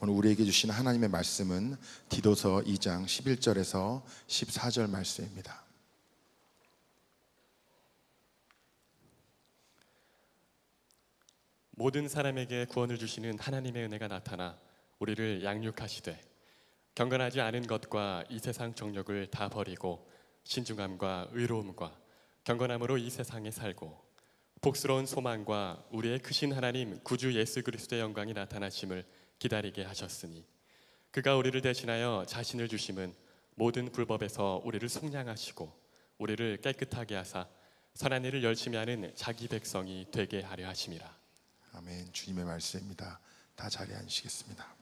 오늘 우리에게 주신 하나님의 말씀은 디도서 2장 11절에서 14절 말씀입니다. 모든 사람에게 구원을 주시는 하나님의 은혜가 나타나 우리를 양육하시되 경건하지 않은 것과 이 세상 정욕을 다 버리고 신중함과 의로움과 경건함으로 이 세상에 살고 복스러운 소망과 우리의 크신 하나님 구주 예수 그리스도의 영광이 나타나심을 기다리게 하셨으니 그가 우리를 대신하여 자신을 주심은 모든 불법에서 우리를 속량하시고 우리를 깨끗하게 하사 선한 일을 열심히 하는 자기 백성이 되게 하려 하심이라. 아멘. 주님의 말씀입니다. 다 자리에 앉으시겠습니다.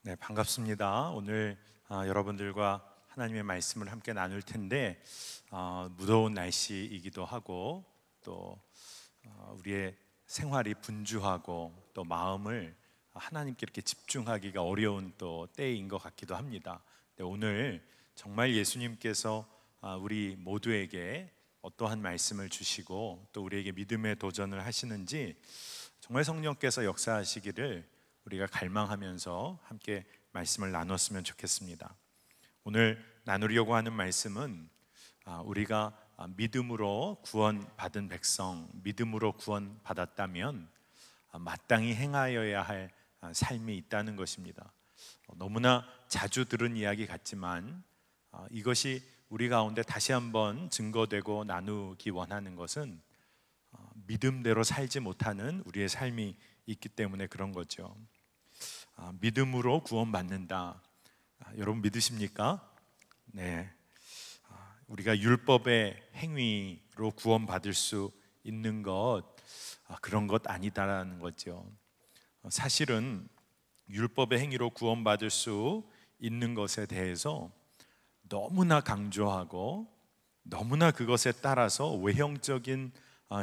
네, 반갑습니다. 오늘 여러분들과 하나님의 말씀을 함께 나눌 텐데 무더운 날씨이기도 하고 또 우리의 생활이 분주하고 또 마음을 하나님께 이렇게 집중하기가 어려운 또 때인 것 같기도 합니다. 오늘 정말 예수님께서 우리 모두에게 어떠한 말씀을 주시고 또 우리에게 믿음의 도전을 하시는지 정말 성령께서 역사하시기를 우리가 갈망하면서 함께 말씀을 나눴으면 좋겠습니다. 오늘 나누려고 하는 말씀은 우리가 믿음으로 구원받은 백성, 믿음으로 구원받았다면 마땅히 행하여야 할 삶이 있다는 것입니다. 너무나 자주 들은 이야기 같지만 이것이 우리 가운데 다시 한번 증거되고 나누기 원하는 것은 믿음대로 살지 못하는 우리의 삶이 있기 때문에 그런 거죠. 믿음으로 구원받는다. 여러분 믿으십니까? 네. 우리가 율법의 행위로 구원받을 수 있는 것 그런 것 아니다라는 거죠. 사실은 율법의 행위로 구원받을 수 있는 것에 대해서 너무나 강조하고 너무나 그것에 따라서 외형적인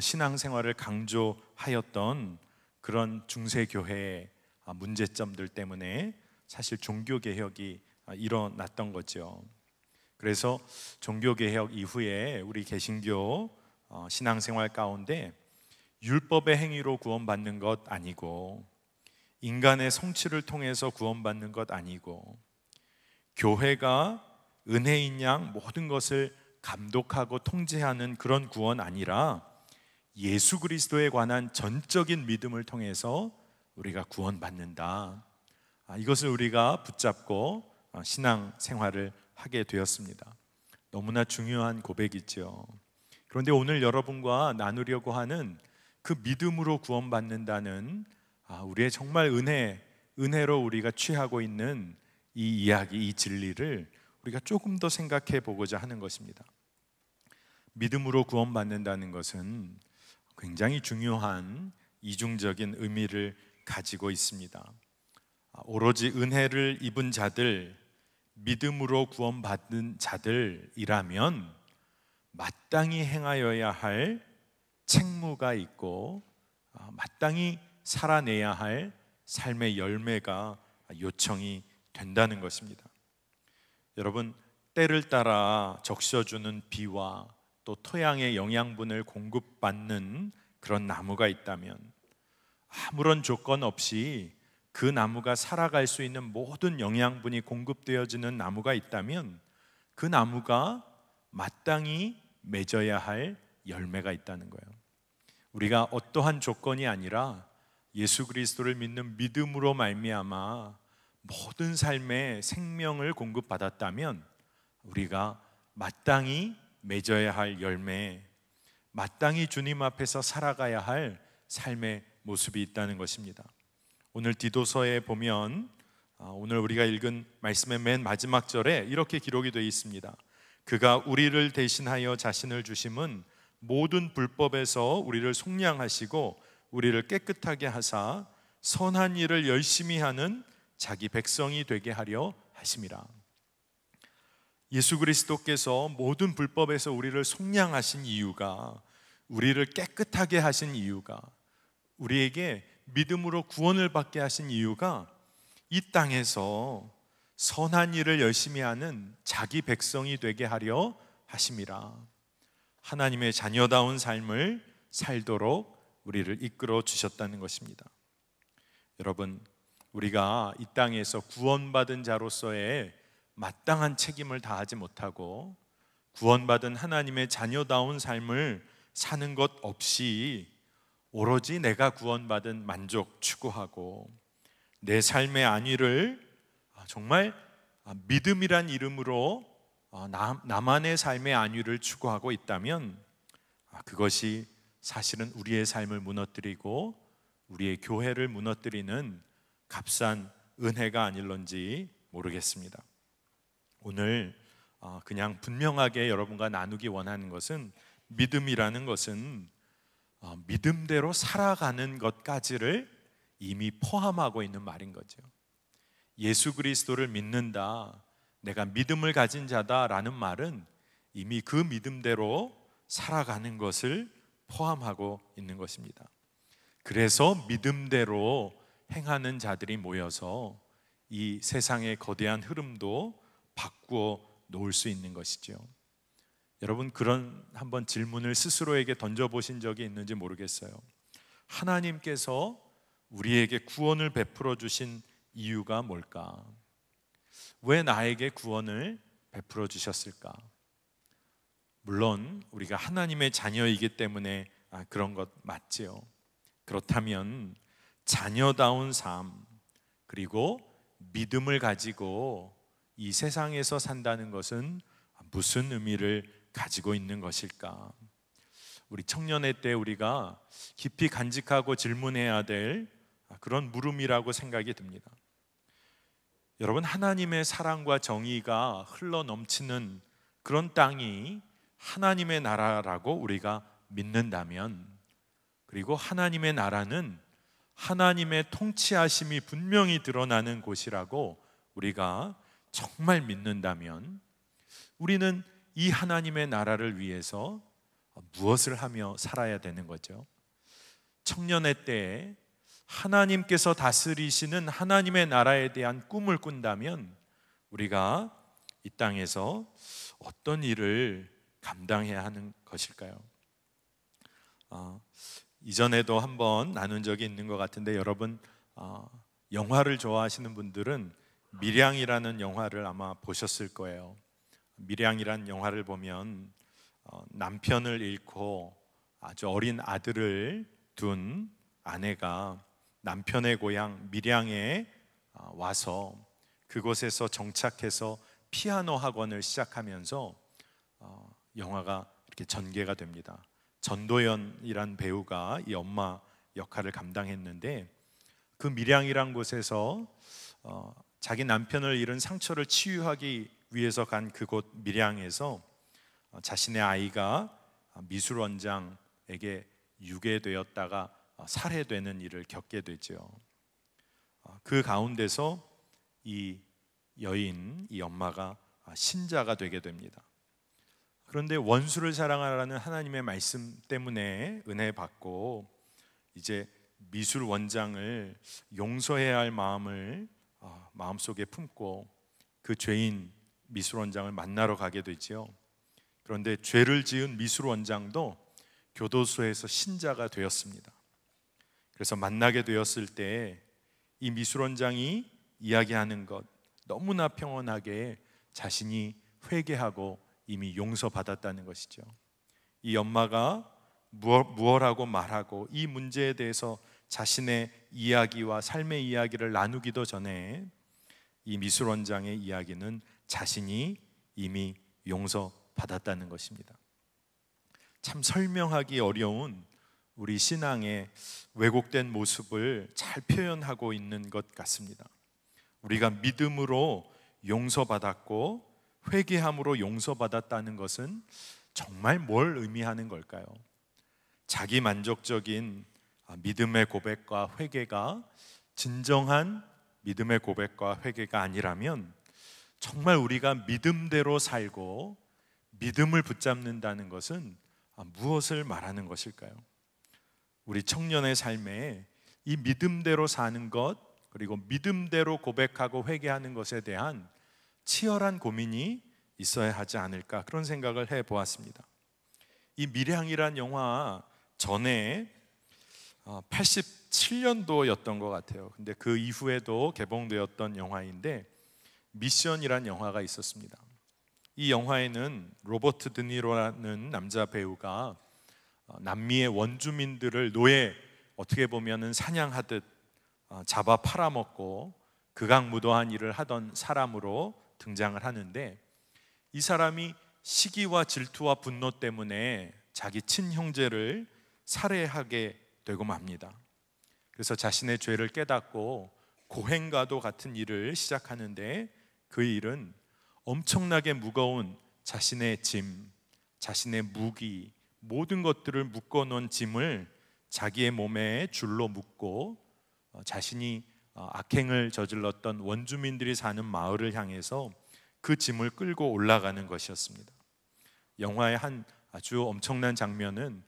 신앙생활을 강조하였던 그런 중세교회의 문제점들 때문에 사실 종교개혁이 일어났던 거죠. 그래서 종교개혁 이후에 우리 개신교 신앙생활 가운데 율법의 행위로 구원받는 것 아니고 인간의 성취를 통해서 구원받는 것 아니고 교회가 은혜인 양 모든 것을 감독하고 통제하는 그런 구원 아니라 예수 그리스도에 관한 전적인 믿음을 통해서 우리가 구원받는다. 이것을 우리가 붙잡고 신앙생활을 하게 되었습니다. 너무나 중요한 고백이죠. 그런데 오늘 여러분과 나누려고 하는 그 믿음으로 구원받는다는 우리의 정말 은혜로 우리가 취하고 있는 이 이야기, 이 진리를 우리가 조금 더 생각해 보고자 하는 것입니다. 믿음으로 구원받는다는 것은 굉장히 중요한 이중적인 의미를 가지고 있습니다. 오로지 은혜를 입은 자들, 믿음으로 구원받은 자들이라면 마땅히 행하여야 할 책무가 있고 마땅히 살아내야 할 삶의 열매가 요청이 된다는 것입니다. 여러분, 때를 따라 적셔주는 비와 또 토양의 영양분을 공급받는 그런 나무가 있다면 아무런 조건 없이 그 나무가 살아갈 수 있는 모든 영양분이 공급되어지는 나무가 있다면 그 나무가 마땅히 맺어야 할 열매가 있다는 거예요. 우리가 어떠한 조건이 아니라 예수 그리스도를 믿는 믿음으로 말미암아 모든 삶의 생명을 공급받았다면 우리가 마땅히 맺어야 할 열매, 마땅히 주님 앞에서 살아가야 할 삶의 모습이 있다는 것입니다. 오늘 디도서에 보면 오늘 우리가 읽은 말씀의 맨 마지막 절에 이렇게 기록이 되어 있습니다. 그가 우리를 대신하여 자신을 주심은 모든 불법에서 우리를 속량하시고 우리를 깨끗하게 하사 선한 일을 열심히 하는 자기 백성이 되게 하려 하심이라. 예수 그리스도께서 모든 불법에서 우리를 속량하신 이유가, 우리를 깨끗하게 하신 이유가, 우리에게 믿음으로 구원을 받게 하신 이유가 이 땅에서 선한 일을 열심히 하는 자기 백성이 되게 하려 하심이라. 하나님의 자녀다운 삶을 살도록 우리를 이끌어 주셨다는 것입니다. 여러분, 우리가 이 땅에서 구원받은 자로서의 마땅한 책임을 다하지 못하고 구원받은 하나님의 자녀다운 삶을 사는 것 없이 오로지 내가 구원받은 만족 추구하고 내 삶의 안위를 정말 믿음이란 이름으로 나만의 삶의 안위를 추구하고 있다면 그것이 사실은 우리의 삶을 무너뜨리고 우리의 교회를 무너뜨리는 값싼 은혜가 아닐런지 모르겠습니다. 오늘 그냥 분명하게 여러분과 나누기 원하는 것은 믿음이라는 것은 믿음대로 살아가는 것까지를 이미 포함하고 있는 말인 거죠. 예수 그리스도를 믿는다, 내가 믿음을 가진 자다라는 말은 이미 그 믿음대로 살아가는 것을 포함하고 있는 것입니다. 그래서 믿음대로 행하는 자들이 모여서 이 세상의 거대한 흐름도 바꾸어 놓을 수 있는 것이죠. 여러분, 그런 한번 질문을 스스로에게 던져보신 적이 있는지 모르겠어요. 하나님께서 우리에게 구원을 베풀어 주신 이유가 뭘까? 왜 나에게 구원을 베풀어 주셨을까? 물론 우리가 하나님의 자녀이기 때문에 그런 것 맞지요. 그렇다면 자녀다운 삶 그리고 믿음을 가지고 이 세상에서 산다는 것은 무슨 의미를 가지고 있는 것일까? 우리 청년의 때 우리가 깊이 간직하고 질문해야 될 그런 물음이라고 생각이 듭니다. 여러분, 하나님의 사랑과 정의가 흘러 넘치는 그런 땅이 하나님의 나라라고 우리가 믿는다면, 그리고 하나님의 나라는 하나님의 통치하심이 분명히 드러나는 곳이라고 우리가 정말 믿는다면, 우리는 이 하나님의 나라를 위해서 무엇을 하며 살아야 되는 거죠? 청년의 때에 하나님께서 다스리시는 하나님의 나라에 대한 꿈을 꾼다면 우리가 이 땅에서 어떤 일을 감당해야 하는 것일까요? 이전에도 한번 나눈 적이 있는 것 같은데, 여러분 영화를 좋아하시는 분들은 밀양이라는 영화를 아마 보셨을 거예요. 밀양이라는 영화를 보면 남편을 잃고 아주 어린 아들을 둔 아내가 남편의 고향 밀양에 와서 그곳에서 정착해서 피아노 학원을 시작하면서 영화가 이렇게 전개가 됩니다. 전도연이란 배우가 이 엄마 역할을 감당했는데, 그 밀양이란 곳에서 자기 남편을 잃은 상처를 치유하기 위해서 간 그곳 밀양에서 자신의 아이가 미술원장에게 유괴되었다가 살해되는 일을 겪게 되죠. 그 가운데서 이 여인, 이 엄마가 신자가 되게 됩니다. 그런데 원수를 사랑하라는 하나님의 말씀 때문에 은혜 받고 이제 미술원장을 용서해야 할 마음을 마음속에 품고 그 죄인 미술원장을 만나러 가게 되죠. 그런데 죄를 지은 미술원장도 교도소에서 신자가 되었습니다. 그래서 만나게 되었을 때 이 미술원장이 이야기하는 것, 너무나 평온하게 자신이 회개하고 이미 용서받았다는 것이죠. 이 엄마가 무엇라고 말하고 이 문제에 대해서 자신의 이야기와 삶의 이야기를 나누기도 전에 이 미술원장의 이야기는 자신이 이미 용서받았다는 것입니다. 참 설명하기 어려운 우리 신앙의 왜곡된 모습을 잘 표현하고 있는 것 같습니다. 우리가 믿음으로 용서받았고 회개함으로 용서받았다는 것은 정말 뭘 의미하는 걸까요? 자기 만족적인 믿음의 고백과 회개가 진정한 믿음의 고백과 회개가 아니라면 정말 우리가 믿음대로 살고 믿음을 붙잡는다는 것은 무엇을 말하는 것일까요? 우리 청년의 삶에 이 믿음대로 사는 것, 그리고 믿음대로 고백하고 회개하는 것에 대한 치열한 고민이 있어야 하지 않을까, 그런 생각을 해보았습니다. 이 밀양이란 영화 전에 87년도였던 것 같아요. 근데 그 이후에도 개봉되었던 영화인데 미션이란 영화가 있었습니다. 이 영화에는 로버트 드니로라는 남자 배우가 남미의 원주민들을 노예 어떻게 보면은 사냥하듯 잡아 팔아먹고 극악무도한 일을 하던 사람으로 등장을 하는데, 이 사람이 시기와 질투와 분노 때문에 자기 친형제를 살해하게 되고 맙니다. 그래서 자신의 죄를 깨닫고 고행과도 같은 일을 시작하는데, 그 일은 엄청나게 무거운 자신의 짐, 자신의 무기, 모든 것들을 묶어놓은 짐을 자기의 몸에 줄로 묶고 자신이 악행을 저질렀던 원주민들이 사는 마을을 향해서 그 짐을 끌고 올라가는 것이었습니다. 영화의 한 아주 엄청난 장면은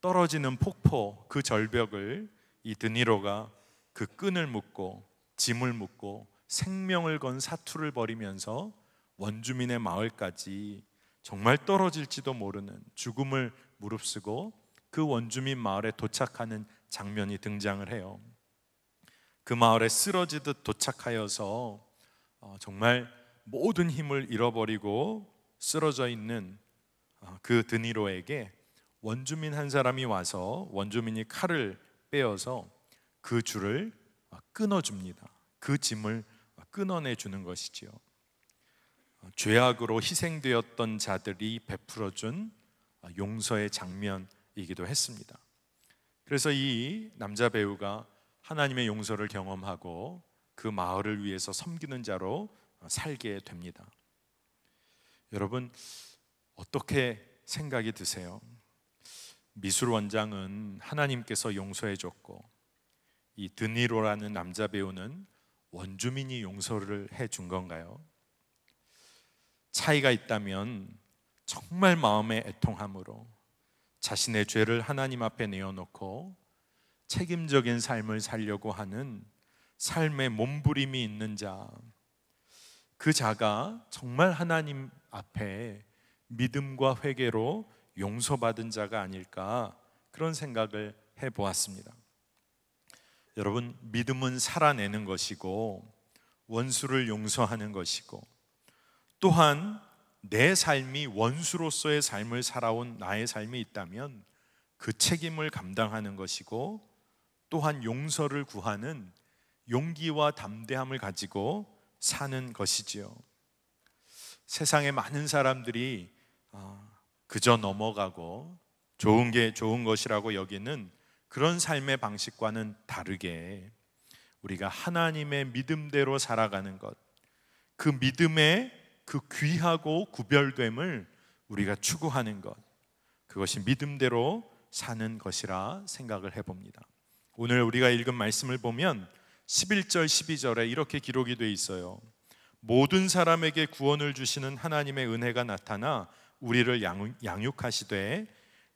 떨어지는 폭포 그 절벽을 이 드니로가 그 끈을 묶고 짐을 묶고 생명을 건 사투를 벌이면서 원주민의 마을까지 정말 떨어질지도 모르는 죽음을 무릅쓰고 그 원주민 마을에 도착하는 장면이 등장을 해요. 그 마을에 쓰러지듯 도착하여서 정말 모든 힘을 잃어버리고 쓰러져 있는 그 드니로에게 원주민 한 사람이 와서 원주민이 칼을 빼어서 그 줄을 끊어줍니다. 그 짐을 끊어내 주는 것이지요. 죄악으로 희생되었던 자들이 베풀어준 용서의 장면이기도 했습니다. 그래서 이 남자 배우가 하나님의 용서를 경험하고 그 마을을 위해서 섬기는 자로 살게 됩니다. 여러분, 어떻게 생각이 드세요? 미술 원장은 하나님께서 용서해 줬고, 이 드니로라는 남자 배우는 원주민이 용서를 해 준 건가요? 차이가 있다면 정말 마음의 애통함으로 자신의 죄를 하나님 앞에 내어놓고 책임적인 삶을 살려고 하는 삶의 몸부림이 있는 자, 그 자가 정말 하나님 앞에 믿음과 회개로 용서받은 자가 아닐까, 그런 생각을 해보았습니다. 여러분, 믿음은 살아내는 것이고 원수를 용서하는 것이고, 또한 내 삶이 원수로서의 삶을 살아온 나의 삶이 있다면 그 책임을 감당하는 것이고, 또한 용서를 구하는 용기와 담대함을 가지고 사는 것이지요. 세상에 많은 사람들이 그저 넘어가고 좋은 게 좋은 것이라고 여기는 그런 삶의 방식과는 다르게 우리가 하나님의 믿음대로 살아가는 것, 그 믿음의 그 귀하고 구별됨을 우리가 추구하는 것, 그것이 믿음대로 사는 것이라 생각을 해봅니다. 오늘 우리가 읽은 말씀을 보면 11절 12절에 이렇게 기록이 돼 있어요. 모든 사람에게 구원을 주시는 하나님의 은혜가 나타나 우리를 양육하시되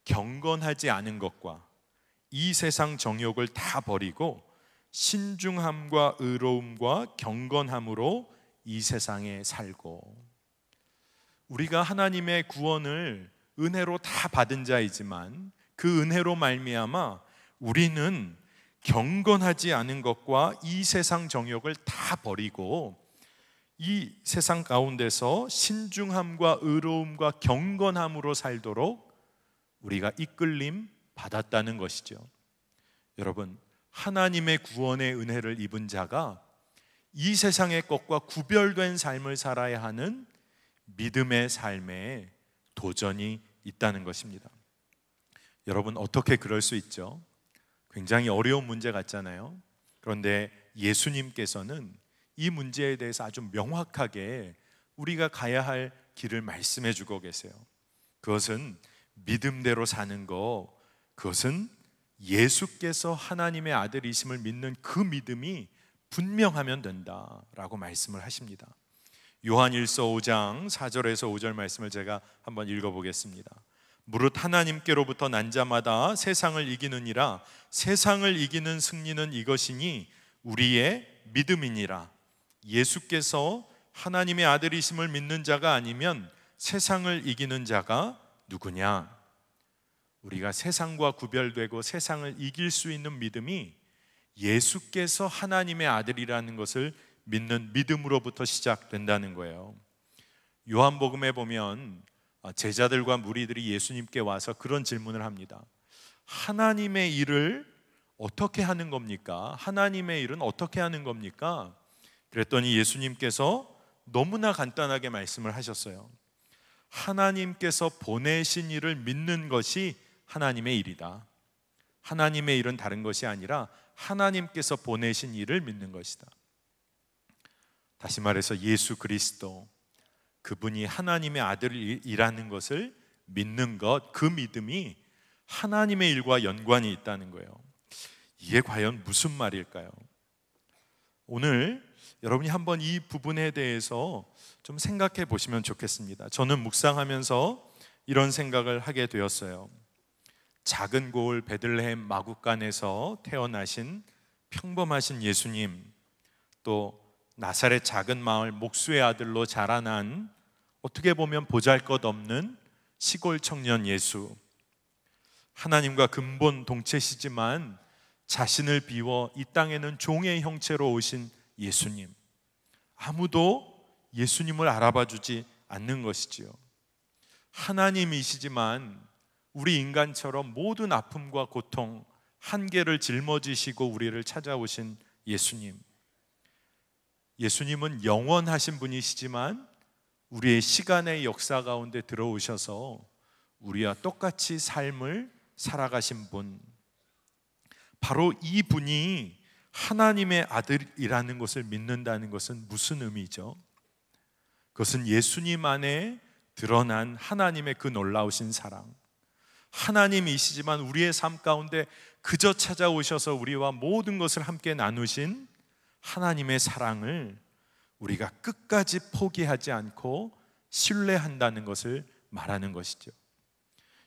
경건하지 않은 것과 이 세상 정욕을 다 버리고 신중함과 의로움과 경건함으로 이 세상에 살고. 우리가 하나님의 구원을 은혜로 다 받은 자이지만 그 은혜로 말미암아 우리는 경건하지 않은 것과 이 세상 정욕을 다 버리고 이 세상 가운데서 신중함과 의로움과 경건함으로 살도록 우리가 이끌림 받았다는 것이죠. 여러분, 하나님의 구원의 은혜를 입은 자가 이 세상의 것과 구별된 삶을 살아야 하는 믿음의 삶에 도전이 있다는 것입니다. 여러분, 어떻게 그럴 수 있죠? 굉장히 어려운 문제 같잖아요. 그런데 예수님께서는 이 문제에 대해서 아주 명확하게 우리가 가야 할 길을 말씀해 주고 계세요. 그것은 믿음대로 사는 거, 그것은 예수께서 하나님의 아들이심을 믿는 그 믿음이 분명하면 된다라고 말씀을 하십니다. 요한일서 5장 4절에서 5절 말씀을 제가 한번 읽어보겠습니다. 무릇 하나님께로부터 난 자마다 세상을 이기느니라. 세상을 이기는 승리는 이것이니 우리의 믿음이니라. 예수께서 하나님의 아들이심을 믿는 자가 아니면 세상을 이기는 자가 누구냐? 우리가 세상과 구별되고 세상을 이길 수 있는 믿음이 예수께서 하나님의 아들이라는 것을 믿는 믿음으로부터 시작된다는 거예요. 요한복음에 보면 제자들과 무리들이 예수님께 와서 그런 질문을 합니다. 하나님의 일을 어떻게 하는 겁니까? 하나님의 일은 어떻게 하는 겁니까? 그랬더니 예수님께서 너무나 간단하게 말씀을 하셨어요. 하나님께서 보내신 일을 믿는 것이 하나님의 일이다. 하나님의 일은 다른 것이 아니라 하나님께서 보내신 일을 믿는 것이다. 다시 말해서 예수 그리스도, 그분이 하나님의 아들이라는 것을 믿는 것, 그 믿음이 하나님의 일과 연관이 있다는 거예요. 이게 과연 무슨 말일까요? 오늘 여러분이 한번 이 부분에 대해서 좀 생각해 보시면 좋겠습니다. 저는 묵상하면서 이런 생각을 하게 되었어요. 작은 고을 베들레헴 마구간에서 태어나신 평범하신 예수님, 또 나사렛 작은 마을 목수의 아들로 자라난 어떻게 보면 보잘것없는 시골 청년 예수, 하나님과 근본 동체시지만 자신을 비워 이 땅에는 종의 형체로 오신 예수님, 아무도 예수님을 알아봐 주지 않는 것이지요. 하나님이시지만 우리 인간처럼 모든 아픔과 고통, 한계를 짊어지시고 우리를 찾아오신 예수님, 예수님은 영원하신 분이시지만 우리의 시간의 역사 가운데 들어오셔서 우리와 똑같이 삶을 살아가신 분, 바로 이 분이 하나님의 아들이라는 것을 믿는다는 것은 무슨 의미죠? 그것은 예수님 안에 드러난 하나님의 그 놀라우신 사랑, 하나님이시지만 우리의 삶 가운데 그저 찾아오셔서 우리와 모든 것을 함께 나누신 하나님의 사랑을 우리가 끝까지 포기하지 않고 신뢰한다는 것을 말하는 것이죠.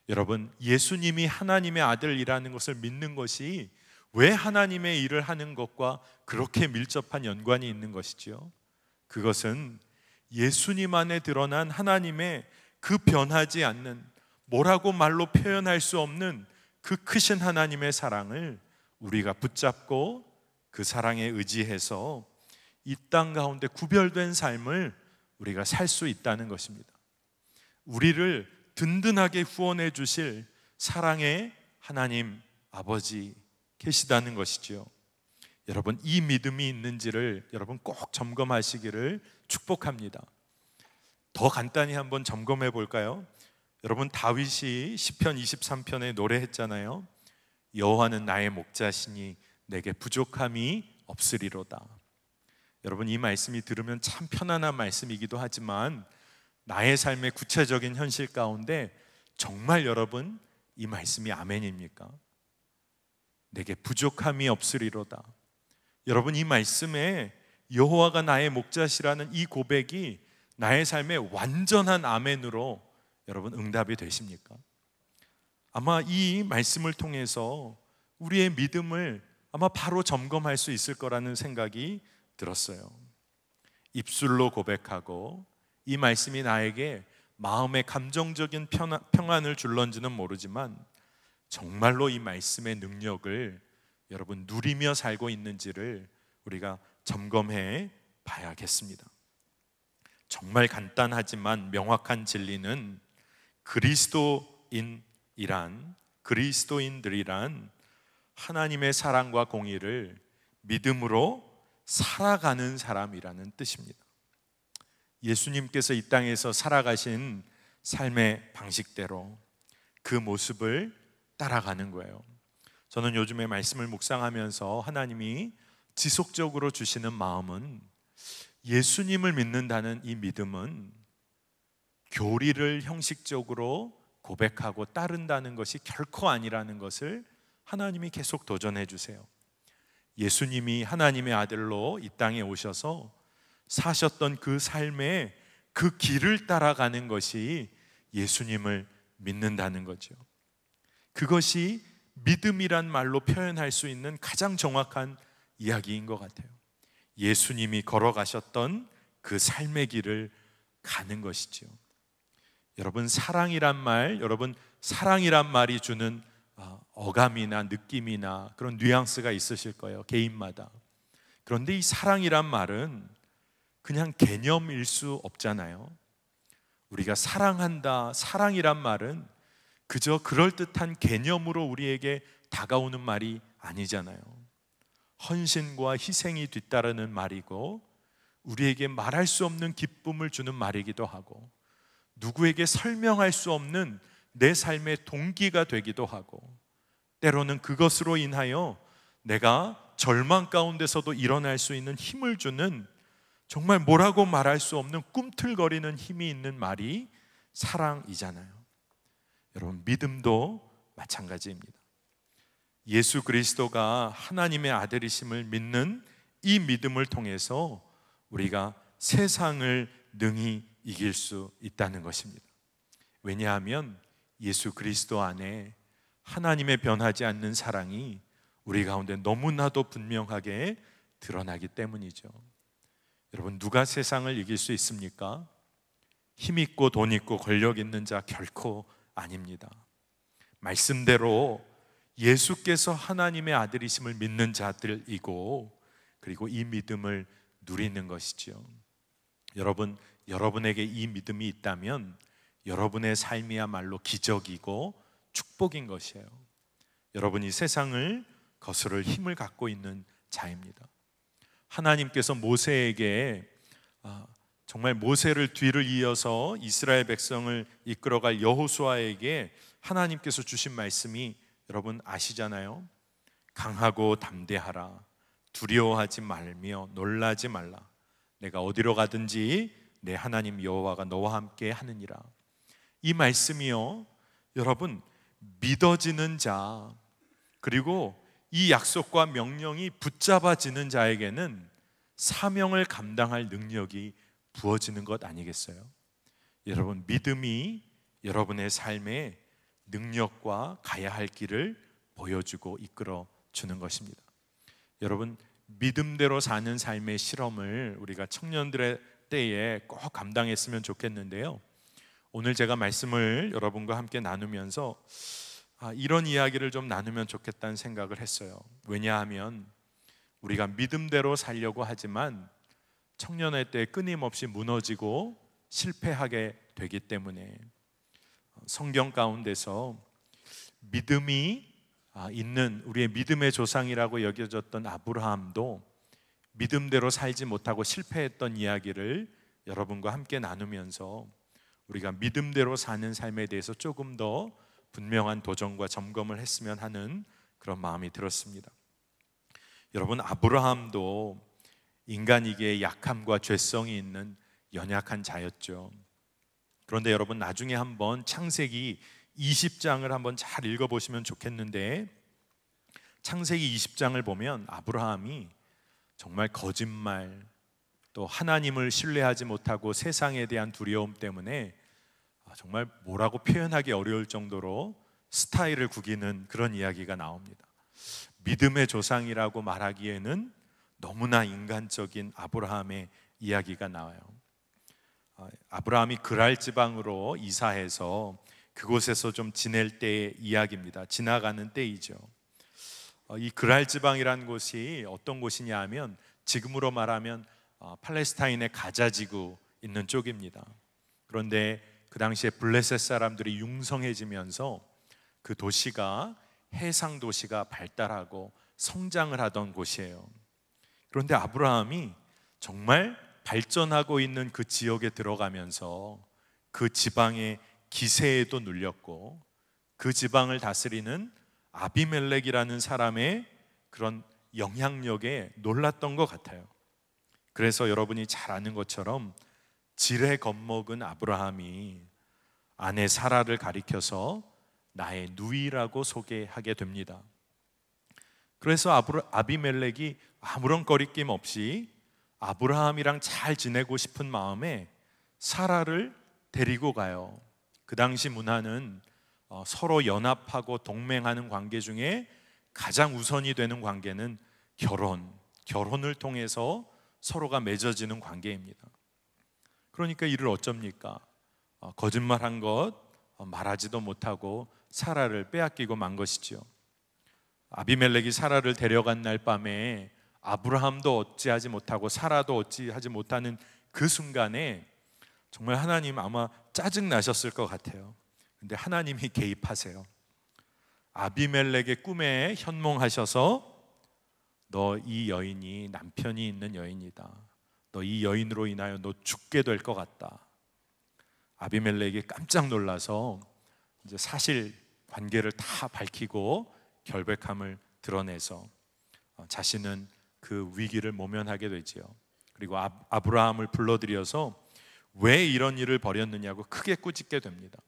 여러분, 예수님이 하나님의 아들이라는 것을 믿는 것이 왜 하나님의 일을 하는 것과 그렇게 밀접한 연관이 있는 것이지요? 그것은 예수님 안에 드러난 하나님의 그 변하지 않는, 뭐라고 말로 표현할 수 없는 그 크신 하나님의 사랑을 우리가 붙잡고 그 사랑에 의지해서 이 땅 가운데 구별된 삶을 우리가 살 수 있다는 것입니다. 우리를 든든하게 후원해 주실 사랑의 하나님 아버지 계시다는 것이지요. 여러분, 이 믿음이 있는지를 여러분 꼭 점검하시기를 축복합니다. 더 간단히 한번 점검해 볼까요? 여러분, 다윗이 시편 23편에 노래했잖아요. 여호와는 나의 목자시니 내게 부족함이 없으리로다. 여러분, 이 말씀이 들으면 참 편안한 말씀이기도 하지만 나의 삶의 구체적인 현실 가운데 정말 여러분 이 말씀이 아멘입니까? 내게 부족함이 없으리로다. 여러분, 이 말씀에 여호와가 나의 목자시라는 이 고백이 나의 삶의 완전한 아멘으로 여러분 응답이 되십니까? 아마 이 말씀을 통해서 우리의 믿음을 아마 바로 점검할 수 있을 거라는 생각이 들었어요. 입술로 고백하고 이 말씀이 나에게 마음의 감정적인 평안을 줄런지는 모르지만 정말로 이 말씀의 능력을 여러분 누리며 살고 있는지를 우리가 점검해 봐야겠습니다. 정말 간단하지만 명확한 진리는 그리스도인들이란 하나님의 사랑과 공의를 믿음으로 살아가는 사람이라는 뜻입니다. 예수님께서 이 땅에서 살아가신 삶의 방식대로 그 모습을 따라가는 거예요. 저는 요즘에 말씀을 묵상하면서 하나님이 지속적으로 주시는 마음은 예수님을 믿는다는 이 믿음은 교리를 형식적으로 고백하고 따른다는 것이 결코 아니라는 것을 하나님이 계속 도전해 주세요. 예수님이 하나님의 아들로 이 땅에 오셔서 사셨던 그 삶의 그 길을 따라가는 것이 예수님을 믿는다는 거죠. 그것이 믿음이란 말로 표현할 수 있는 가장 정확한 이야기인 것 같아요. 예수님이 걸어가셨던 그 삶의 길을 가는 것이죠. 여러분, 사랑이란 말, 여러분 사랑이란 말이 주는 어감이나 느낌이나 그런 뉘앙스가 있으실 거예요, 개인마다. 그런데 이 사랑이란 말은 그냥 개념일 수 없잖아요. 우리가 사랑한다, 사랑이란 말은 그저 그럴듯한 개념으로 우리에게 다가오는 말이 아니잖아요. 헌신과 희생이 뒤따르는 말이고, 우리에게 말할 수 없는 기쁨을 주는 말이기도 하고, 누구에게 설명할 수 없는 내 삶의 동기가 되기도 하고, 때로는 그것으로 인하여 내가 절망 가운데서도 일어날 수 있는 힘을 주는, 정말 뭐라고 말할 수 없는 꿈틀거리는 힘이 있는 말이 사랑이잖아요. 여러분, 믿음도 마찬가지입니다. 예수 그리스도가 하나님의 아들이심을 믿는 이 믿음을 통해서 우리가 세상을 능히 이길 수 있다는 것입니다. 왜냐하면 예수 그리스도 안에 하나님의 변하지 않는 사랑이 우리 가운데 너무나도 분명하게 드러나기 때문이죠. 여러분, 누가 세상을 이길 수 있습니까? 힘 있고 돈 있고 권력 있는 자 결코 아닙니다. 말씀대로 예수께서 하나님의 아들이심을 믿는 자들이고, 그리고 이 믿음을 누리는 것이죠. 여러분, 여러분에게 이 믿음이 있다면 여러분의 삶이야말로 기적이고 축복인 것이에요. 여러분이 세상을 거스를 힘을 갖고 있는 자입니다. 하나님께서 모세에게 정말 모세를 뒤를 이어서 이스라엘 백성을 이끌어갈 여호수아에게 하나님께서 주신 말씀이 여러분 아시잖아요. 강하고 담대하라, 두려워하지 말며 놀라지 말라, 내가 어디로 가든지 내 하나님 여호와가 너와 함께 하느니라. 이 말씀이요, 여러분, 믿어지는 자, 그리고 이 약속과 명령이 붙잡아지는 자에게는 사명을 감당할 능력이 부어지는 것 아니겠어요? 여러분, 믿음이 여러분의 삶에 능력과 가야 할 길을 보여주고 이끌어 주는 것입니다. 여러분, 믿음대로 사는 삶의 실험을 우리가 청년들의 때에 꼭 감당했으면 좋겠는데요, 오늘 제가 말씀을 여러분과 함께 나누면서 이런 이야기를 좀 나누면 좋겠다는 생각을 했어요. 왜냐하면 우리가 믿음대로 살려고 하지만 청년의 때 끊임없이 무너지고 실패하게 되기 때문에, 성경 가운데서 믿음이 있는 우리의 믿음의 조상이라고 여겨졌던 아브라함도 믿음대로 살지 못하고 실패했던 이야기를 여러분과 함께 나누면서 우리가 믿음대로 사는 삶에 대해서 조금 더 분명한 도전과 점검을 했으면 하는 그런 마음이 들었습니다. 여러분, 아브라함도 인간이기에 약함과 죄성이 있는 연약한 자였죠. 그런데 여러분, 나중에 한번 창세기 20장을 한번 잘 읽어보시면 좋겠는데, 창세기 20장을 보면 아브라함이 정말 거짓말, 또 하나님을 신뢰하지 못하고 세상에 대한 두려움 때문에 정말 뭐라고 표현하기 어려울 정도로 스타일을 구기는 그런 이야기가 나옵니다. 믿음의 조상이라고 말하기에는 너무나 인간적인 아브라함의 이야기가 나와요. 아브라함이 그랄 지방으로 이사해서 그곳에서 좀 지낼 때의 이야기입니다. 지나가는 때이죠. 이 그랄 지방이라는 곳이 어떤 곳이냐 하면 지금으로 말하면 팔레스타인의 가자 지구 있는 쪽입니다. 그런데 그 당시에 블레셋 사람들이 융성해지면서 그 도시가 해상 도시가 발달하고 성장을 하던 곳이에요. 그런데 아브라함이 정말 발전하고 있는 그 지역에 들어가면서 그 지방의 기세에도 눌렸고, 그 지방을 다스리는 아비멜렉이라는 사람의 그런 영향력에 놀랐던 것 같아요. 그래서 여러분이 잘 아는 것처럼 지레 겁먹은 아브라함이 아내 사라를 가리켜서 나의 누이라고 소개하게 됩니다. 그래서 아비멜렉이 아무런 거리낌 없이 아브라함이랑 잘 지내고 싶은 마음에 사라를 데리고 가요. 그 당시 문화는 서로 연합하고 동맹하는 관계 중에 가장 우선이 되는 관계는 결혼을 통해서 서로가 맺어지는 관계입니다. 그러니까 이를 어쩝니까? 거짓말한 것, 말하지도 못하고 사라를 빼앗기고 만 것이죠. 아비멜렉이 사라를 데려간 날 밤에 아브라함도 어찌하지 못하고 사라도 어찌하지 못하는 그 순간에 정말 하나님 아마 짜증 나셨을 것 같아요. 근데 하나님이 개입하세요. 아비멜렉의 꿈에 현몽하셔서 너 이 여인이 남편이 있는 여인이다. 너 이 여인으로 인하여 너 죽게 될 것 같다. 아비멜렉이 깜짝 놀라서 이제 사실 관계를 다 밝히고 결백함을 드러내서 자신은 그 위기를 모면하게 되지요. 그리고 아브라함을 불러들여서 왜 이런 일을 벌였느냐고 크게 꾸짖게 됩니다.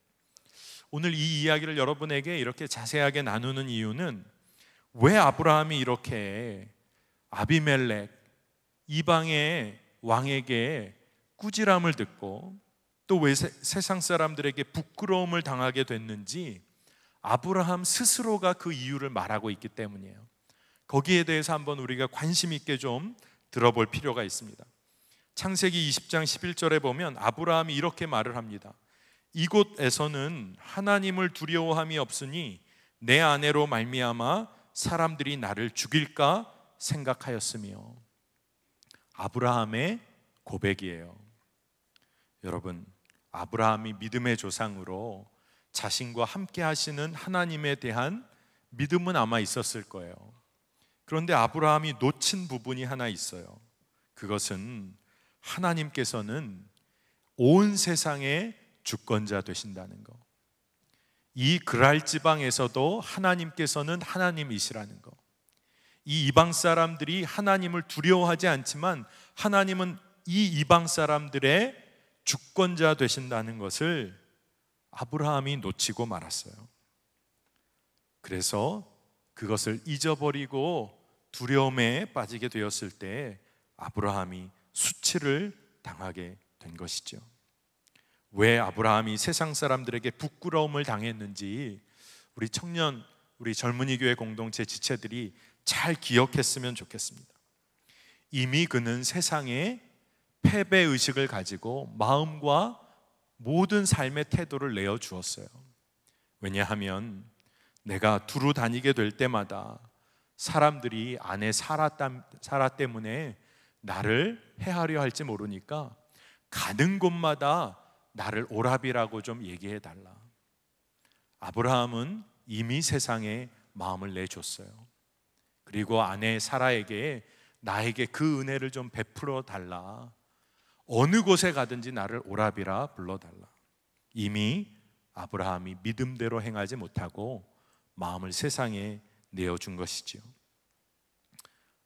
오늘 이 이야기를 여러분에게 이렇게 자세하게 나누는 이유는 왜 아브라함이 이렇게 아비멜렉 이방의 왕에게 꾸지람을 듣고 또 왜 세상 사람들에게 부끄러움을 당하게 됐는지 아브라함 스스로가 그 이유를 말하고 있기 때문이에요. 거기에 대해서 한번 우리가 관심 있게 좀 들어볼 필요가 있습니다. 창세기 20장 11절에 보면 아브라함이 이렇게 말을 합니다. 이곳에서는 하나님을 두려워함이 없으니 내 아내로 말미암아 사람들이 나를 죽일까 생각하였으며. 아브라함의 고백이에요. 여러분, 아브라함이 믿음의 조상으로 자신과 함께 하시는 하나님에 대한 믿음은 아마 있었을 거예요. 그런데 아브라함이 놓친 부분이 하나 있어요. 그것은 하나님께서는 온 세상의 주권자 되신다는 거. 이 그랄 지방에서도 하나님께서는 하나님이시라는 거. 이 이방 사람들이 하나님을 두려워하지 않지만 하나님은 이 이방 사람들의 주권자 되신다는 것을 아브라함이 놓치고 말았어요. 그래서 그것을 잊어버리고 두려움에 빠지게 되었을 때 아브라함이 수치를 당하게 된 것이죠. 왜 아브라함이 세상 사람들에게 부끄러움을 당했는지 우리 젊은이 교회 공동체 지체들이 잘 기억했으면 좋겠습니다. 이미 그는 세상에 패배의식을 가지고 마음과 모든 삶의 태도를 내어주었어요. 왜냐하면 내가 두루 다니게 될 때마다 사람들이 아내 사라 때문에 나를 해하려 할지 모르니까 가는 곳마다 나를 오라비라고 좀 얘기해 달라. 아브라함은 이미 세상에 마음을 내줬어요. 그리고 아내 사라에게 나에게 그 은혜를 좀 베풀어 달라. 어느 곳에 가든지 나를 오라비라 불러달라. 이미 아브라함이 믿음대로 행하지 못하고 마음을 세상에 내어준 것이지요.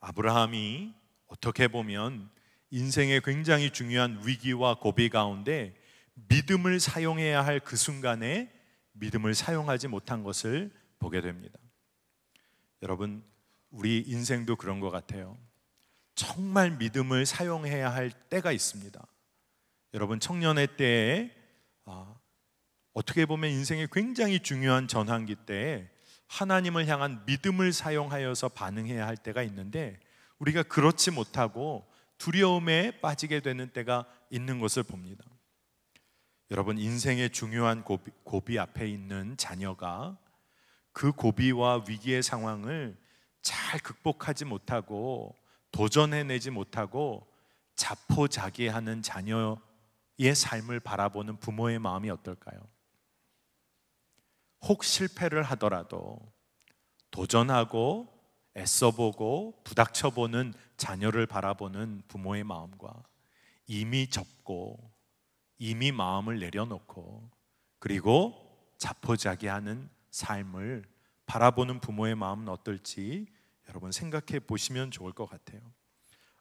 아브라함이 어떻게 보면 인생의 굉장히 중요한 위기와 고비 가운데 믿음을 사용해야 할 그 순간에 믿음을 사용하지 못한 것을 보게 됩니다. 여러분, 우리 인생도 그런 것 같아요. 정말 믿음을 사용해야 할 때가 있습니다. 여러분, 청년의 때에 어떻게 보면 인생의 굉장히 중요한 전환기 때에 하나님을 향한 믿음을 사용하여서 반응해야 할 때가 있는데 우리가 그렇지 못하고 두려움에 빠지게 되는 때가 있는 것을 봅니다. 여러분, 인생의 중요한 고비 앞에 있는 자녀가 그 고비와 위기의 상황을 잘 극복하지 못하고 도전해내지 못하고 자포자기하는 자녀의 삶을 바라보는 부모의 마음이 어떨까요? 혹 실패를 하더라도 도전하고 애써보고 부닥쳐보는 자녀를 바라보는 부모의 마음과 이미 접고 이미 마음을 내려놓고 그리고 자포자기하는 삶을 바라보는 부모의 마음은 어떨지 여러분 생각해 보시면 좋을 것 같아요.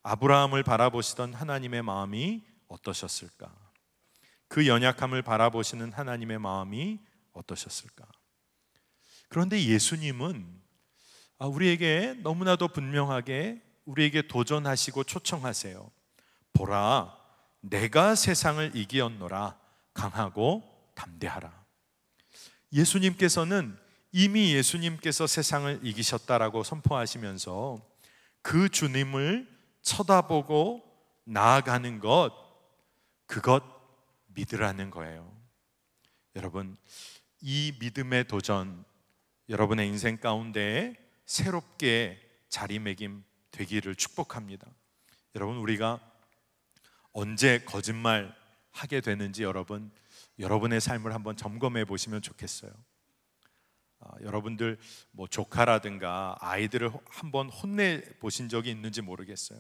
아브라함을 바라보시던 하나님의 마음이 어떠셨을까? 그 연약함을 바라보시는 하나님의 마음이 어떠셨을까? 그런데 예수님은 우리에게 너무나도 분명하게 우리에게 도전하시고 초청하세요. 보라, 내가 세상을 이기었노라. 강하고 담대하라. 예수님께서는 이미 예수님께서 세상을 이기셨다라고 선포하시면서 그 주님을 쳐다보고 나아가는 것, 그것 믿으라는 거예요. 여러분, 이 믿음의 도전 여러분의 인생 가운데 새롭게 자리매김 되기를 축복합니다. 여러분, 우리가 언제 거짓말 하게 되는지 여러분의 삶을 한번 점검해 보시면 좋겠어요. 여러분들 뭐 조카라든가 아이들을 한번 혼내 보신 적이 있는지 모르겠어요.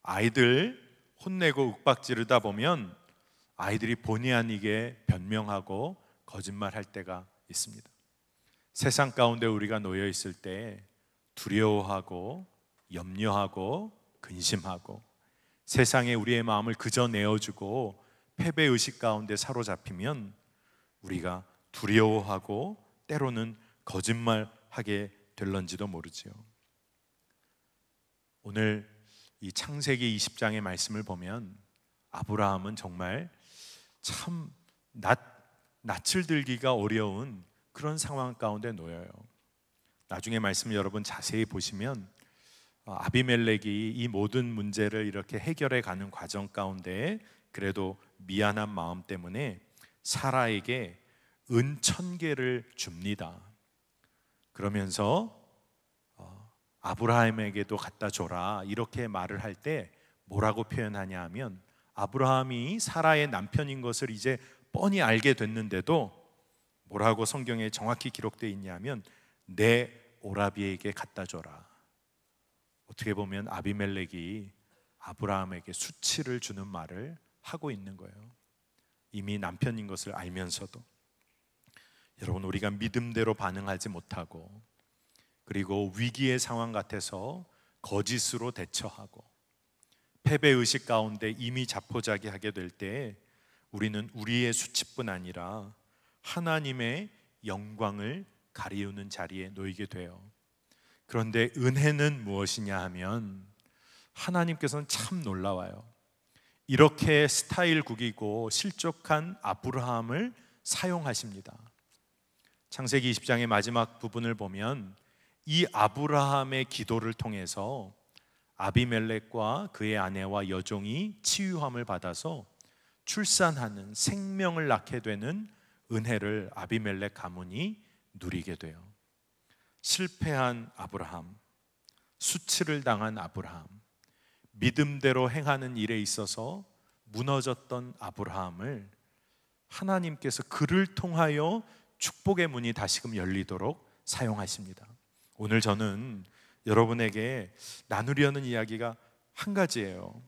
아이들 혼내고 윽박지르다 보면 아이들이 본의 아니게 변명하고 거짓말할 때가 있습니다. 세상 가운데 우리가 놓여 있을 때 두려워하고 염려하고 근심하고 세상에 우리의 마음을 그저 내어주고 패배의식 가운데 사로잡히면 우리가 두려워하고 때로는 거짓말하게 될런지도 모르지요. 오늘 이 창세기 20장의 말씀을 보면 아브라함은 정말 참 낯을 들기가 어려운 그런 상황 가운데 놓여요. 나중에 말씀을 여러분 자세히 보시면 아비멜렉이 이 모든 문제를 이렇게 해결해 가는 과정 가운데 그래도 미안한 마음 때문에 사라에게 은 1000개를 줍니다. 그러면서 아브라함에게도 갖다 줘라 이렇게 말을 할 때 뭐라고 표현하냐 하면, 아브라함이 사라의 남편인 것을 이제 뻔히 알게 됐는데도 뭐라고 성경에 정확히 기록되어 있냐면 내 오라비에게 갖다 줘라. 어떻게 보면 아비멜렉이 아브라함에게 수치를 주는 말을 하고 있는 거예요. 이미 남편인 것을 알면서도. 여러분, 우리가 믿음대로 반응하지 못하고 그리고 위기의 상황 같아서 거짓으로 대처하고 패배의식 가운데 이미 자포자기하게 될 때 우리는 우리의 수치뿐 아니라 하나님의 영광을 가리우는 자리에 놓이게 돼요. 그런데 은혜는 무엇이냐 하면 하나님께서는 참 놀라워요. 이렇게 스타일 구기고 실족한 아브라함을 사용하십니다. 창세기 20장의 마지막 부분을 보면 이 아브라함의 기도를 통해서 아비멜렉과 그의 아내와 여종이 치유함을 받아서 출산하는 생명을 낳게 되는 은혜를 아비멜렉 가문이 누리게 돼요. 실패한 아브라함, 수치를 당한 아브라함, 믿음대로 행하는 일에 있어서 무너졌던 아브라함을 하나님께서 그를 통하여 축복의 문이 다시금 열리도록 사용하십니다. 오늘 저는 여러분에게 나누려는 이야기가 한 가지예요.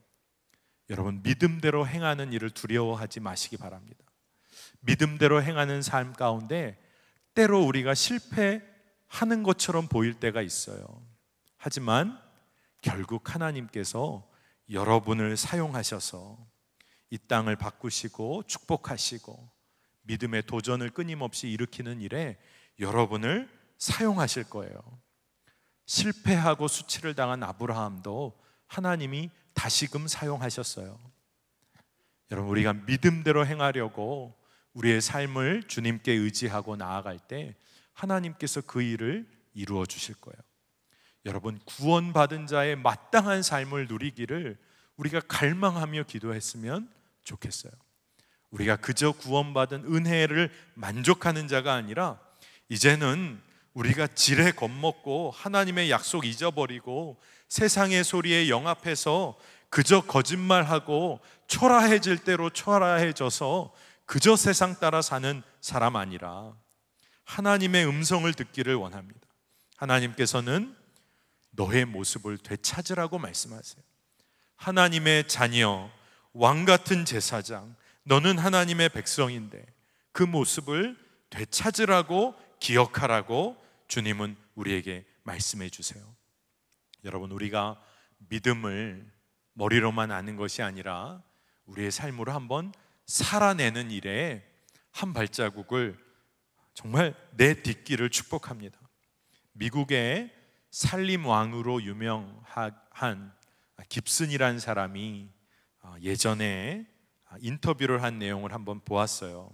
여러분, 믿음대로 행하는 일을 두려워하지 마시기 바랍니다. 믿음대로 행하는 삶 가운데 때로 우리가 실패하는 것처럼 보일 때가 있어요. 하지만 결국 하나님께서 여러분을 사용하셔서 이 땅을 바꾸시고 축복하시고 믿음의 도전을 끊임없이 일으키는 일에 여러분을 사용하실 거예요. 실패하고 수치를 당한 아브라함도 하나님이 다시금 사용하셨어요. 여러분, 우리가 믿음대로 행하려고 우리의 삶을 주님께 의지하고 나아갈 때 하나님께서 그 일을 이루어 주실 거예요. 여러분, 구원받은 자의 마땅한 삶을 누리기를 우리가 갈망하며 기도했으면 좋겠어요. 우리가 그저 구원받은 은혜를 만족하는 자가 아니라 이제는 우리가 지레 겁먹고 하나님의 약속 잊어버리고 세상의 소리에 영합해서 그저 거짓말하고 초라해질 대로 초라해져서 그저 세상 따라 사는 사람 아니라 하나님의 음성을 듣기를 원합니다. 하나님께서는 너의 모습을 되찾으라고 말씀하세요. 하나님의 자녀, 왕 같은 제사장, 너는 하나님의 백성인데 그 모습을 되찾으라고 기억하라고 주님은 우리에게 말씀해 주세요. 여러분, 우리가 믿음을 머리로만 아는 것이 아니라 우리의 삶으로 한번 살아내는 일에 한 발자국을 정말 내 딛기를 축복합니다. 미국의 살림 왕으로 유명한 깁슨이라는 사람이 예전에 인터뷰를 한 내용을 한번 보았어요.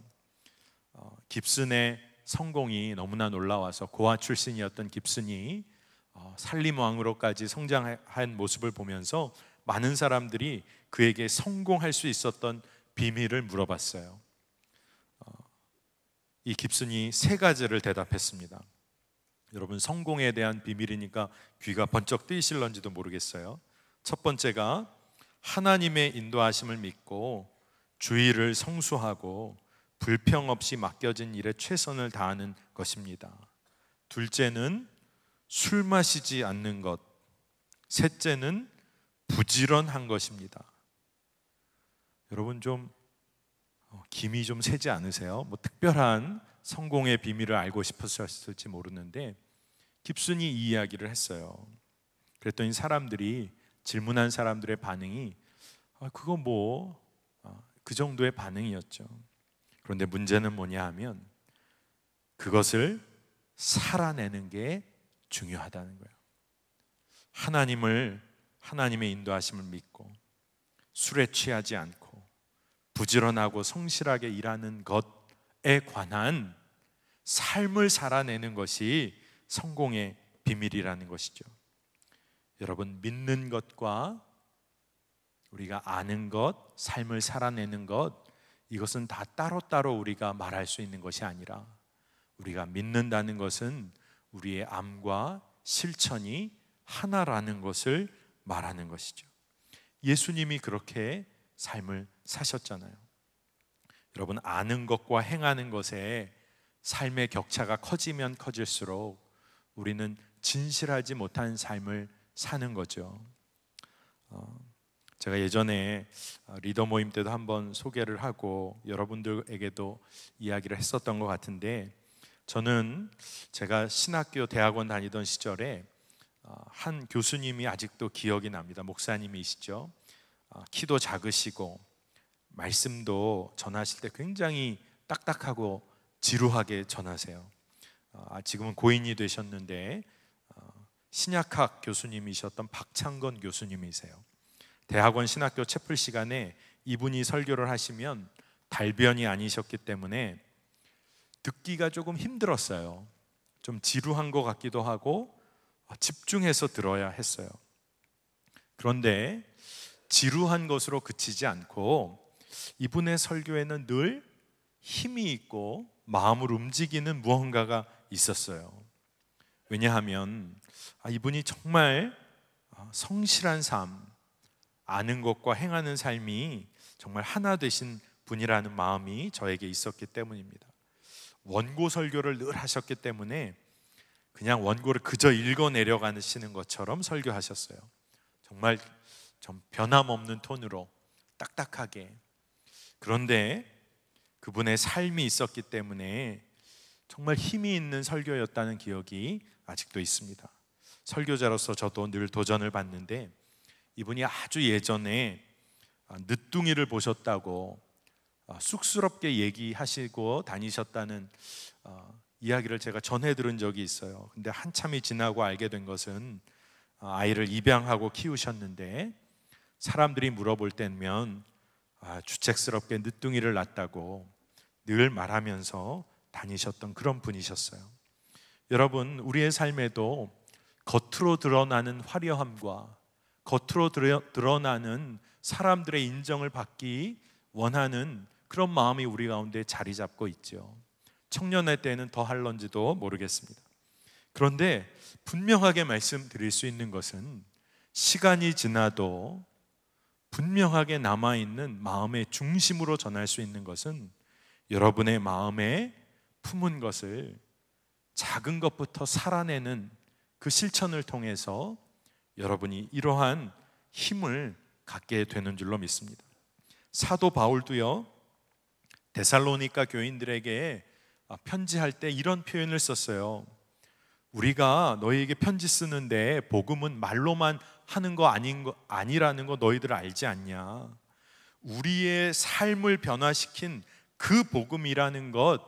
깁슨의 성공이 너무나 놀라워서 고아 출신이었던 깁슨이 살림 왕으로까지 성장한 모습을 보면서 많은 사람들이 그에게 성공할 수 있었던 비밀을 물어봤어요. 이 깁슨이 세 가지를 대답했습니다. 여러분, 성공에 대한 비밀이니까 귀가 번쩍 뜨이실런지도 모르겠어요. 첫 번째가 하나님의 인도하심을 믿고 주의를 성수하고 불평 없이 맡겨진 일에 최선을 다하는 것입니다. 둘째는 술 마시지 않는 것. 셋째는 부지런한 것입니다. 여러분, 좀 김이 좀 새지 않으세요? 뭐 특별한 성공의 비밀을 알고 싶었을지 모르는데 깁슨이 이 이야기를 했어요. 그랬더니 사람들이, 질문한 사람들의 반응이 그거 뭐 그 정도의 반응이었죠. 그런데 문제는 뭐냐 하면 그것을 살아내는 게 중요하다는 거예요. 하나님의 인도하심을 믿고 술에 취하지 않고 부지런하고 성실하게 일하는 것에 관한 삶을 살아내는 것이 성공의 비밀이라는 것이죠. 여러분, 믿는 것과 우리가 아는 것, 삶을 살아내는 것, 이것은 다 따로따로 우리가 말할 수 있는 것이 아니라 우리가 믿는다는 것은 우리의 암과 실천이 하나라는 것을 말하는 것이죠. 예수님이 그렇게 삶을 사셨잖아요. 여러분, 아는 것과 행하는 것에 삶의 격차가 커지면 커질수록 우리는 진실하지 못한 삶을 사는 거죠. 제가 예전에 리더 모임 때도 한번 소개를 하고 여러분들에게도 이야기를 했었던 것 같은데, 저는 제가 신학교 대학원 다니던 시절에 한 교수님이 아직도 기억이 납니다. 목사님이시죠. 키도 작으시고 말씀도 전하실 때 굉장히 딱딱하고 지루하게 전하세요. 지금은 고인이 되셨는데 신약학 교수님이셨던 박창건 교수님이세요. 대학원 신학교 채플 시간에 이분이 설교를 하시면 달변이 아니셨기 때문에 듣기가 조금 힘들었어요. 좀 지루한 것 같기도 하고 집중해서 들어야 했어요. 그런데 지루한 것으로 그치지 않고 이분의 설교에는 늘 힘이 있고 마음을 움직이는 무언가가 있었어요. 왜냐하면 이분이 정말 성실한 삶, 아는 것과 행하는 삶이 정말 하나 되신 분이라는 마음이 저에게 있었기 때문입니다. 원고 설교를 늘 하셨기 때문에 그냥 원고를 그저 읽어 내려가시는 것처럼 설교하셨어요. 정말 좀 변함없는 톤으로 딱딱하게. 그런데 그분의 삶이 있었기 때문에 정말 힘이 있는 설교였다는 기억이 아직도 있습니다. 설교자로서 저도 늘 도전을 받는데, 이분이 아주 예전에 늦둥이를 보셨다고 쑥스럽게 얘기하시고 다니셨다는 이야기를 제가 전해 들은 적이 있어요. 근데 한참이 지나고 알게 된 것은 아이를 입양하고 키우셨는데 사람들이 물어볼 때면 주책스럽게 늦둥이를 낳았다고 늘 말하면서 다니셨던 그런 분이셨어요. 여러분, 우리의 삶에도 겉으로 드러나는 화려함과 겉으로 드러나는 사람들의 인정을 받기 원하는 그런 마음이 우리 가운데 자리 잡고 있죠. 청년의 때는 더 할런지도 모르겠습니다. 그런데 분명하게 말씀드릴 수 있는 것은 시간이 지나도 분명하게 남아있는 마음의 중심으로 전할 수 있는 것은 여러분의 마음에 품은 것을 작은 것부터 살아내는 그 실천을 통해서 여러분이 이러한 힘을 갖게 되는 줄로 믿습니다. 사도 바울도요, 데살로니가 교인들에게 편지할 때 이런 표현을 썼어요. 우리가 너희에게 편지 쓰는데 복음은 말로만 하는 거 아니라는 거 너희들 알지 않냐? 우리의 삶을 변화시킨 그 복음이라는 것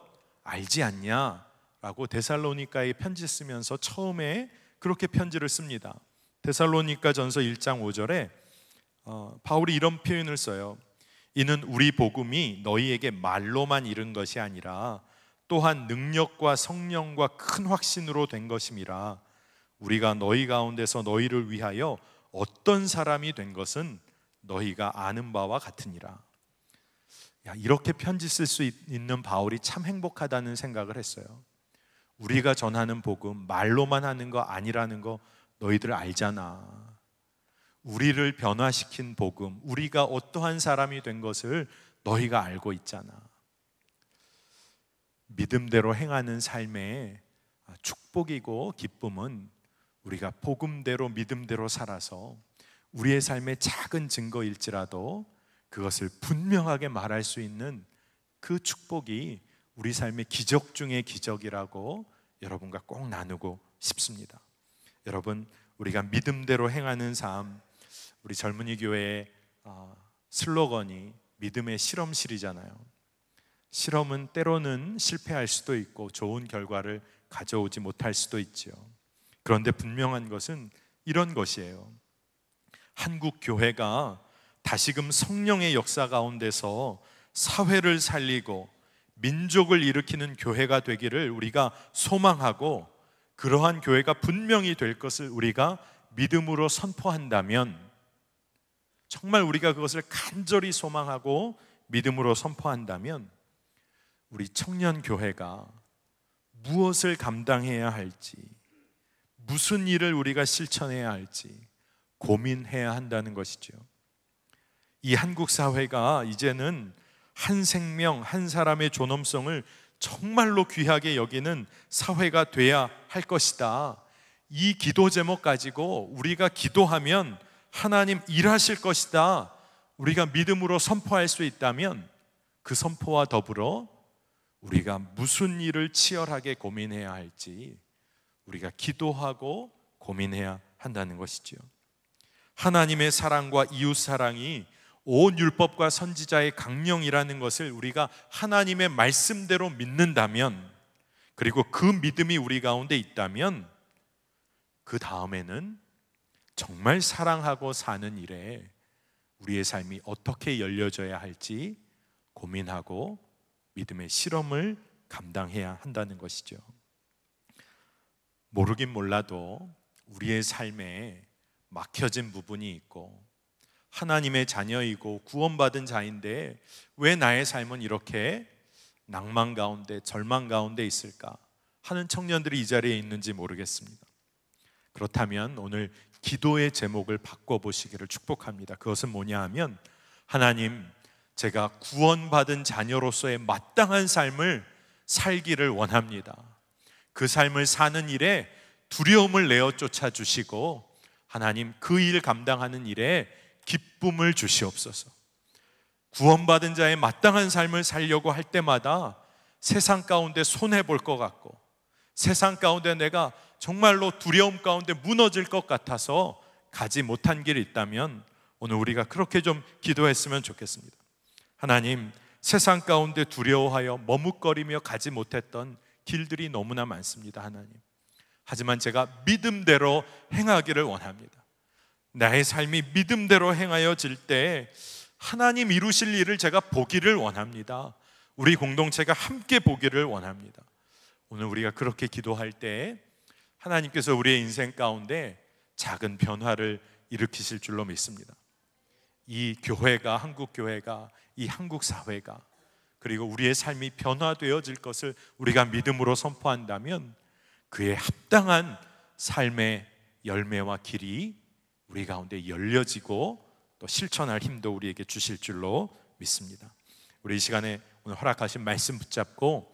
알지 않냐? 라고 데살로니가에 편지 쓰면서 처음에 그렇게 편지를 씁니다. 데살로니가 전서 1장 5절에 바울이 이런 표현을 써요. 이는 우리 복음이 너희에게 말로만 이른 것이 아니라 또한 능력과 성령과 큰 확신으로 된 것임이라. 우리가 너희 가운데서 너희를 위하여 어떤 사람이 된 것은 너희가 아는 바와 같으니라. 야, 이렇게 편지 쓸 수 있는 바울이 참 행복하다는 생각을 했어요. 우리가 전하는 복음 말로만 하는 거 아니라는 거 너희들 알잖아. 우리를 변화시킨 복음, 우리가 어떠한 사람이 된 것을 너희가 알고 있잖아. 믿음대로 행하는 삶의 축복이고 기쁨은 우리가 복음대로 믿음대로 살아서 우리의 삶의 작은 증거일지라도 그것을 분명하게 말할 수 있는 그 축복이 우리 삶의 기적 중의 기적이라고 여러분과 꼭 나누고 싶습니다. 여러분, 우리가 믿음대로 행하는 삶, 우리 젊은이 교회의 슬로건이 믿음의 실험실이잖아요. 실험은 때로는 실패할 수도 있고 좋은 결과를 가져오지 못할 수도 있죠. 그런데 분명한 것은 이런 것이에요. 한국 교회가 다시금 성령의 역사 가운데서 사회를 살리고 민족을 일으키는 교회가 되기를 우리가 소망하고, 그러한 교회가 분명히 될 것을 우리가 믿음으로 선포한다면, 정말 우리가 그것을 간절히 소망하고 믿음으로 선포한다면 우리 청년 교회가 무엇을 감당해야 할지, 무슨 일을 우리가 실천해야 할지 고민해야 한다는 것이죠. 이 한국 사회가 이제는 한 생명, 한 사람의 존엄성을 정말로 귀하게 여기는 사회가 돼야 할 것이다. 이 기도 제목 가지고 우리가 기도하면 하나님 일하실 것이다, 우리가 믿음으로 선포할 수 있다면 그 선포와 더불어 우리가 무슨 일을 치열하게 고민해야 할지 우리가 기도하고 고민해야 한다는 것이죠. 하나님의 사랑과 이웃 사랑이 온 율법과 선지자의 강령이라는 것을 우리가 하나님의 말씀대로 믿는다면, 그리고 그 믿음이 우리 가운데 있다면, 그 다음에는 정말 사랑하고 사는 일에 우리의 삶이 어떻게 열려져야 할지 고민하고 믿음의 실험을 감당해야 한다는 것이죠. 모르긴 몰라도 우리의 삶에 막혀진 부분이 있고, 하나님의 자녀이고 구원받은 자인데 왜 나의 삶은 이렇게 낭만 가운데, 절망 가운데 있을까 하는 청년들이 이 자리에 있는지 모르겠습니다. 그렇다면 오늘 기도의 제목을 바꿔보시기를 축복합니다. 그것은 뭐냐 하면, 하나님, 제가 구원받은 자녀로서의 마땅한 삶을 살기를 원합니다. 그 삶을 사는 일에 두려움을 내어 쫓아주시고, 하나님, 그 일 감당하는 일에 기쁨을 주시옵소서. 구원받은 자의 마땅한 삶을 살려고 할 때마다 세상 가운데 손해볼 것 같고, 세상 가운데 내가 정말로 두려움 가운데 무너질 것 같아서 가지 못한 길이 있다면 오늘 우리가 그렇게 좀 기도했으면 좋겠습니다. 하나님, 세상 가운데 두려워하여 머뭇거리며 가지 못했던 길들이 너무나 많습니다. 하나님, 하지만 제가 믿음대로 행하기를 원합니다. 나의 삶이 믿음대로 행하여질 때 하나님 이루실 일을 제가 보기를 원합니다. 우리 공동체가 함께 보기를 원합니다. 오늘 우리가 그렇게 기도할 때 하나님께서 우리의 인생 가운데 작은 변화를 일으키실 줄로 믿습니다. 이 교회가, 한국 교회가, 이 한국 사회가, 그리고 우리의 삶이 변화되어질 것을 우리가 믿음으로 선포한다면 그에 합당한 삶의 열매와 길이 우리 가운데 열려지고 또 실천할 힘도 우리에게 주실 줄로 믿습니다. 우리 이 시간에 오늘 허락하신 말씀 붙잡고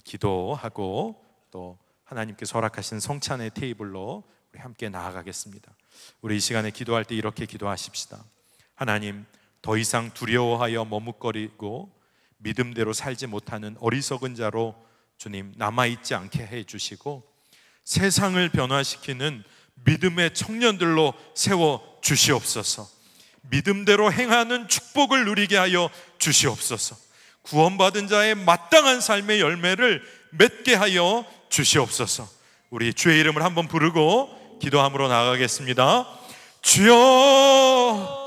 기도하고 또 하나님께서 허락하신 성찬의 테이블로 우리 함께 나아가겠습니다. 우리 이 시간에 기도할 때 이렇게 기도하십시다. 하나님, 더 이상 두려워하여 머뭇거리고 믿음대로 살지 못하는 어리석은 자로 주님 남아있지 않게 해주시고, 세상을 변화시키는 믿음의 청년들로 세워 주시옵소서. 믿음대로 행하는 축복을 누리게 하여 주시옵소서. 구원받은 자의 마땅한 삶의 열매를 맺게 하여 주시옵소서. 우리 주의 이름을 한번 부르고 기도함으로 나아가겠습니다. 주여,